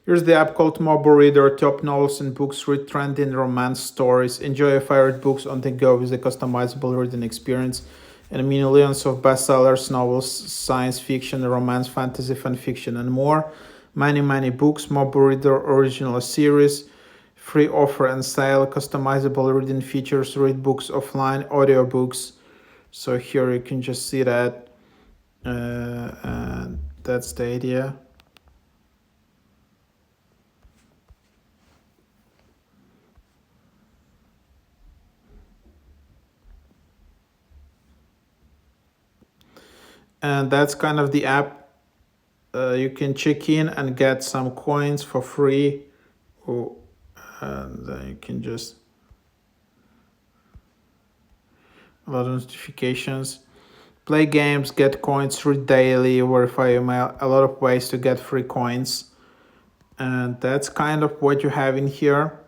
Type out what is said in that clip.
Here's the app called Moboreader. Top novels and books, read trending romance stories, enjoy your favorite books on the go with a customizable reading experience, and millions of bestsellers, novels, science fiction, romance, fantasy, fan fiction, and more. Many books. Moboreader original series, free offer and sale, customizable reading features, read books offline, audiobooks. So here you can just see that, and that's the idea. And that's kind of the app. You can check in and get some coins for free. Oh, and then you can just a lot of notifications, play games, get coins, read daily, verify email. A lot of ways to get free coins, and that's kind of what you have in here.